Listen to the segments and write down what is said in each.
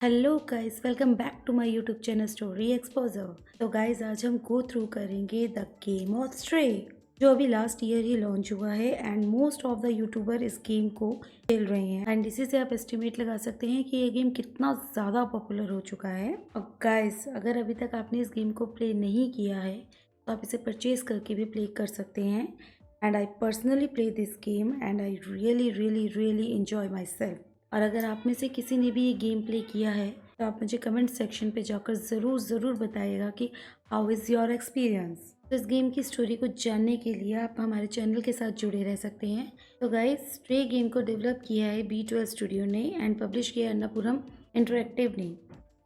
Hello guys, welcome back to my YouTube channel story exposure. तो guys, आज हम go through करेंगे the game of stray, जो अभी लास्ट ईयर ही लॉन्च हुआ है and most of the YouTuber इस गेम को खेल रहे हैं एंड इसी से आप एस्टिमेट लगा सकते हैं कि ये गेम कितना ज़्यादा पॉपुलर हो चुका है। और गाइस, अगर अभी तक आपने इस गेम को प्ले नहीं किया है तो आप इसे परचेज करके भी प्ले कर सकते हैं। And I personally play this game and I really really really enjoy my self. और अगर आप में से किसी ने भी ये गेम प्ले किया है तो आप मुझे कमेंट सेक्शन पे जाकर ज़रूर बताइएगा कि हाउ इज़ योर एक्सपीरियंस। तो इस गेम की स्टोरी को जानने के लिए आप हमारे चैनल के साथ जुड़े रह सकते हैं। तो गाइस, स्ट्रे गेम को डेवलप किया है B12 स्टूडियो ने एंड पब्लिश किया है अन्नापुरम इंटरैक्टिव ने।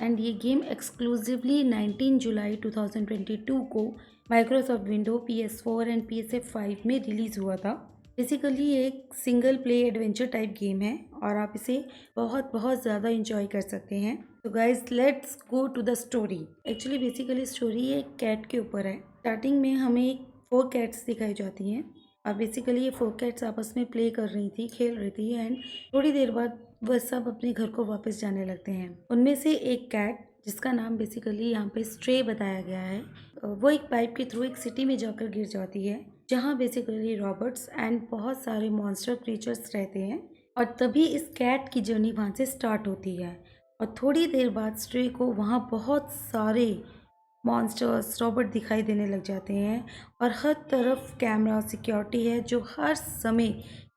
एंड ये गेम एक्सक्लूसिवली 19 जुलाई 2022 को Microsoft window, PS4 and PS5 में रिलीज़ हुआ था। बेसिकली ये एक single play adventure type game है और आप इसे बहुत बहुत ज़्यादा इंजॉय कर सकते हैं। तो guys, let's go to the story. Actually basically story एक कैट के ऊपर है। स्टार्टिंग में हमें 4 कैट्स दिखाई जाती हैं और बेसिकली ये 4 कैट्स आपस में प्ले कर रही थी, खेल रही थी एंड थोड़ी देर बाद वह सब अपने घर को वापस जाने लगते हैं। उनमें से एक कैट, जिसका नाम बेसिकली यहाँ पे स्ट्रे बताया गया है, वो एक पाइप के थ्रू एक सिटी में जाकर गिर जाती है जहाँ बेसिकली रॉबर्ट्स एंड बहुत सारे मॉन्स्टर क्रीचर्स रहते हैं। और तभी इस कैट की जर्नी वहाँ से स्टार्ट होती है और थोड़ी देर बाद स्ट्रे को वहाँ बहुत सारे मॉन्स्टर्स रॉबर्ट दिखाई देने लग जाते हैं और हर तरफ कैमरा सिक्योरिटी है जो हर समय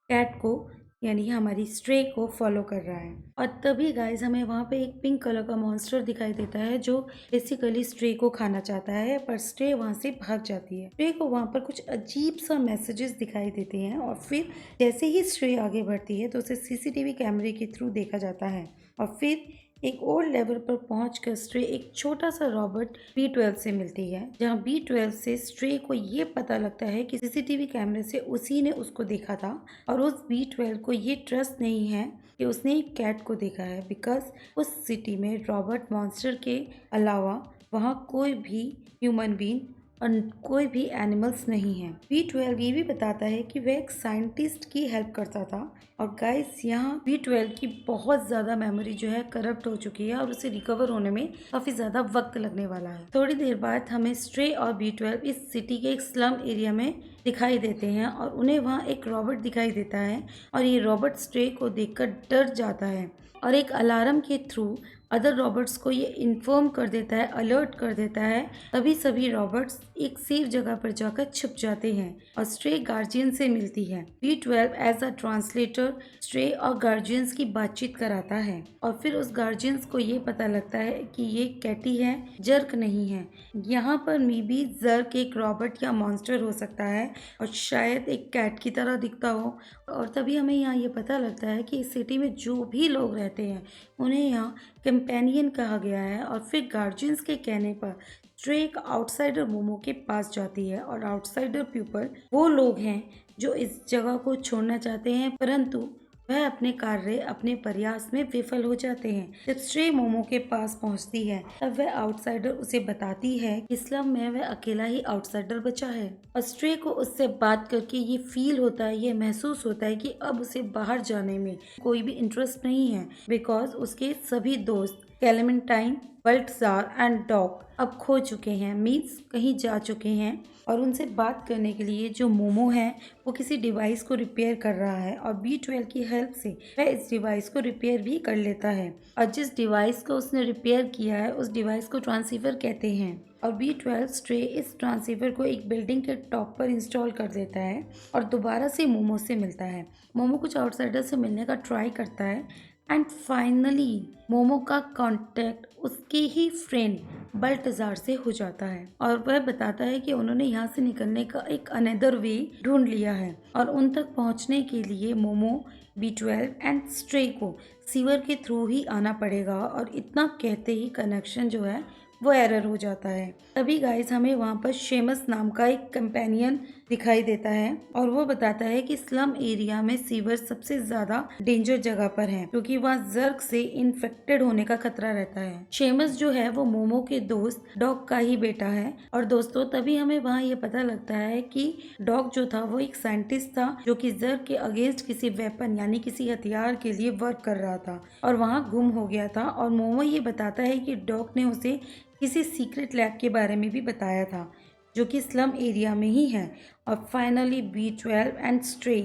कैट को यानी हमारी स्ट्रे को फॉलो कर रहा है। और तभी गाइज हमें वहाँ पे एक पिंक कलर का मॉन्स्टर दिखाई देता है जो बेसिकली स्ट्रे को खाना चाहता है, पर स्ट्रे वहाँ से भाग जाती है। स्ट्रे को वहाँ पर कुछ अजीब सा मैसेजेस दिखाई देते हैं और फिर जैसे ही स्ट्रे आगे बढ़ती है तो उसे CCTV कैमरे के थ्रू देखा जाता है और फिर एक और लेवल पर पहुंचकर स्ट्रे एक छोटा सा रॉबर्ट B12 से मिलती है, जहां B12 से स्ट्रे को ये पता लगता है कि CCTV कैमरे से उसी ने उसको देखा था और उस B12 को ये ट्रस्ट नहीं है कि उसने एक कैट को देखा है, बिकॉज उस सिटी में रॉबर्ट मॉन्स्टर के अलावा वहाँ कोई भी ह्यूमन बीइंग और कोई भी एनिमल्स नहीं है। B12 ये भी बताता है कि वह एक साइंटिस्ट की हेल्प करता था और गाइस, यहाँ B12 की बहुत ज़्यादा मेमोरी जो है करप्ट हो चुकी है और उसे रिकवर होने में काफ़ी ज़्यादा वक्त लगने वाला है। थोड़ी देर बाद हमें स्ट्रे और B12 इस सिटी के एक स्लम एरिया में दिखाई देते हैं और उन्हें वहाँ एक रॉबर्ट दिखाई देता है और ये रॉबर्ट स्ट्रे को देखकर डर जाता है और एक अलार्म के थ्रू अदर रॉबर्ट्स को ये इन्फॉर्म कर देता है, अलर्ट कर देता है। तभी सभी रॉबर्ट्स एक सेफ जगह पर जाकर छुप जाते हैं और स्ट्रे गार्जियन से मिलती है। B12 as a translator stray और गार्जियंस की बातचीत कराता है और फिर उस गार्जियंस को ये पता लगता है कि ये कैटी है, जर्क नहीं है। यहाँ पर मे बी जर्क एक रॉबर्ट या मॉन्स्टर हो सकता है और शायद एक कैट की तरह दिखता हो। और तभी हमें यहाँ ये पता लगता है कि इस सिटी में जो भी लोग रहते हैं उन्हें यहाँ कंपेनियन कहा गया है। और फिर गार्जियंस के कहने पर स्ट्रे एक आउटसाइडर मोमो के पास जाती है और आउटसाइडर पीपल वो लोग हैं जो इस जगह को छोड़ना चाहते हैं, परंतु वह अपने कार्य, अपने प्रयास में विफल हो जाते हैं। जब स्ट्रे मोमो के पास पहुंचती है तब वह आउटसाइडर उसे बताती है कि स्लम में वह अकेला ही आउटसाइडर बचा है और स्ट्रे को उससे बात करके ये फील होता है, ये महसूस होता है कि अब उसे बाहर जाने में कोई भी इंटरेस्ट नहीं है, बिकॉज उसके सभी दोस्त कैलेमेंटाइन, बल्टजार एंड डॉग अब खो चुके हैं, मीन्स कहीं जा चुके हैं। और उनसे बात करने के लिए जो मोमो है वो किसी डिवाइस को रिपेयर कर रहा है और B12 की हेल्प से वह इस डिवाइस को रिपेयर भी कर लेता है और जिस डिवाइस को उसने रिपेयर किया है उस डिवाइस को ट्रांसीवर कहते हैं। और B12 स्ट्रे इस ट्रांसीवर को एक बिल्डिंग के टॉप पर इंस्टॉल कर देता है और दोबारा से मोमो से मिलता है। मोमो कुछ आउटसाइडर से मिलने का ट्राई करता है एंड फाइनली मोमो का कांटेक्ट उसके ही फ्रेंड बल्टजार से हो जाता है और वह बताता है कि उन्होंने यहाँ से निकलने का एक अनदर वे ढूंढ लिया है और उन तक पहुँचने के लिए मोमो, B12 एंड स्ट्रे को सीवर के थ्रू ही आना पड़ेगा। और इतना कहते ही कनेक्शन जो है वो एरर हो जाता है। तभी गाइस हमें वहाँ पर शेमस नाम का एक कंपेनियन दिखाई देता है और वो बताता है कि स्लम एरिया में सीवर सबसे ज्यादा डेंजर जगह पर है क्योंकि वहाँ जर्क से इन्फेक्टेड होने का खतरा रहता है। शेमस जो है वो मोमो के दोस्त डॉग का ही बेटा है और दोस्तों तभी हमें वहाँ ये पता लगता है कि डॉग जो था वो एक साइंटिस्ट था जो कि जर्क के अगेंस्ट किसी वेपन यानी किसी हथियार के लिए वर्क कर रहा था और वहाँ गुम हो गया था। और मोमो ये बताता है कि डॉग ने उसे किसी सीक्रेट लैब के बारे में भी बताया था जो कि स्लम एरिया में ही है। और finally B12 and stray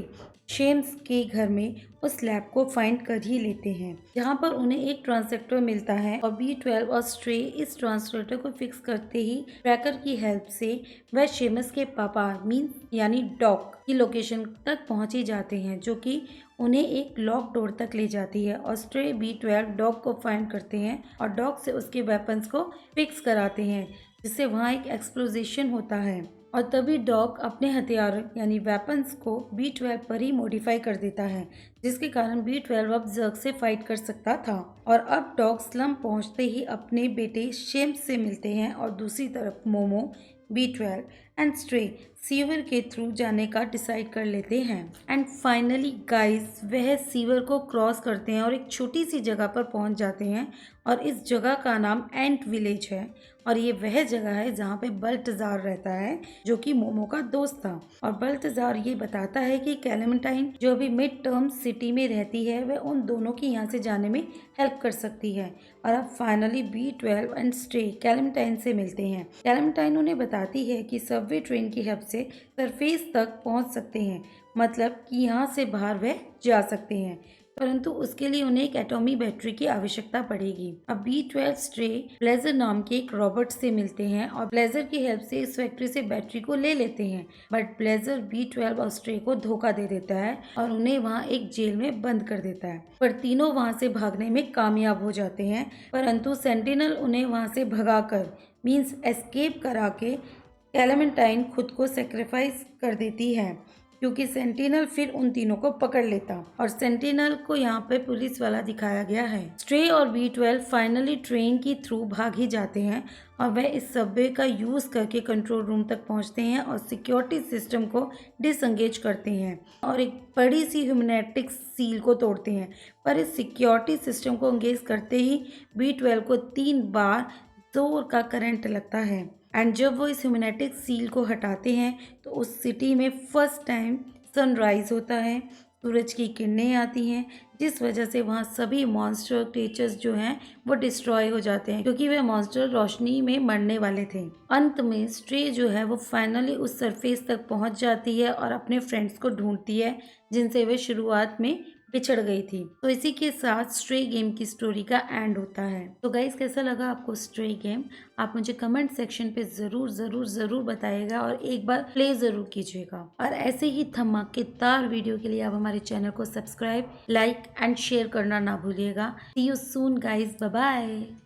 shames के घर में उस लैब को फाइंड कर ही लेते हैं जहां पर उन्हें एक ट्रांसलेटर मिलता है और B12 और स्ट्रे इस ट्रांसलेटर को फिक्स करते ही ट्रैकर की हेल्प से वह शेमस के पापा मीन यानी डॉग की लोकेशन तक पहुंच ही जाते हैं जो कि उन्हें एक लॉक डोर तक ले जाती है। और स्ट्रे B12 डॉग को फाइंड करते हैं और डॉग से उसके वेपन्स को फिक्स कराते हैं जिससे वहाँ एक एक्सप्लोजेशन होता है और तभी डॉग अपने हथियार यानी वेपन्स को B12 पर ही मॉडिफाई कर देता है जिसके कारण B12 अब जर्क से फाइट कर सकता था। और अब डॉग स्लम पहुंचते ही अपने बेटे शेम्स से मिलते हैं और दूसरी तरफ momo B12 and stray sewer के थ्रू जाने का डिसाइड कर लेते हैं। एंड फाइनली गाइस वह सीवर को क्रॉस करते हैं और एक छोटी सी जगह पर पहुंच जाते हैं और इस जगह का नाम एंट विलेज है और ये वह जगह है जहाँ पे बल्टजार रहता है जो कि मोमो का दोस्त था। और बल्टजार ये बताता है कि कैलेमेंटाइन जो अभी मिड टर्म सिटी में रहती है वह उन दोनों की यहाँ से जाने में हेल्प कर सकती है। और अब फाइनली B12 एंड स्ट्रे कैलेमेंटाइन से मिलते हैं। कैलेमेंटाइन उन्हें बताती है कि सबवे ट्रेन की हेल्प से सरफेस तक पहुँच सकते हैं मतलब कि यहाँ से बाहर वह जा सकते हैं परंतु उसके लिए उन्हें एक एटॉमी बैटरी की आवश्यकता पड़ेगी। अब B12 स्ट्रे ब्लेजर नाम के एक रॉबर्ट से मिलते हैं और ब्लेजर की हेल्प से इस फैक्ट्री से बैटरी को ले लेते हैं बट ब्लेजर B12 और स्ट्रे को धोखा दे देता है और उन्हें वहाँ एक जेल में बंद कर देता है पर तीनों वहाँ से भागने में कामयाब हो जाते हैं परंतु सेंटिनल उन्हें वहाँ से भगाकर मीन्स एस्केप करा के कैलेमेंटाइन खुद को सेक्रीफाइस कर देती है क्योंकि सेंटिनल फिर उन तीनों को पकड़ लेता और सेंटिनल को यहाँ पे पुलिस वाला दिखाया गया है। स्ट्रे और B12 फाइनली ट्रेन की थ्रू भाग ही जाते हैं और वह इस सबवे का यूज करके कंट्रोल रूम तक पहुँचते हैं और सिक्योरिटी सिस्टम को डिसंगेज करते हैं और एक बड़ी सी ह्यूमैनिटिक सील को तोड़ते हैं पर इस सिक्योरिटी सिस्टम को एंगेज करते ही B12 को 3 बार जोर का करंट लगता है एंड जब वो इस ह्यूमैनिटिक सील को हटाते हैं तो उस सिटी में फर्स्ट टाइम सनराइज होता है, सूरज की किरणें आती हैं जिस वजह से वहाँ सभी मॉन्स्टर क्रिएचर्स जो हैं वो डिस्ट्रॉय हो जाते हैं क्योंकि वह मॉन्स्टर रोशनी में मरने वाले थे। अंत में स्ट्रे जो है वो फाइनली उस सरफेस तक पहुँच जाती है और अपने फ्रेंड्स को ढूंढती है जिनसे वे शुरुआत में बिछड़ गई थी। तो इसी के साथ स्ट्रे गेम की स्टोरी का एंड होता है। तो गाइस कैसा लगा आपको स्ट्रे गेम? आप मुझे कमेंट सेक्शन पे जरूर बताइएगा और एक बार प्ले जरूर कीजिएगा और ऐसे ही धमाकेदार वीडियो के लिए आप हमारे चैनल को सब्सक्राइब, लाइक एंड शेयर करना ना भूलिएगा। See you soon guys, bye bye.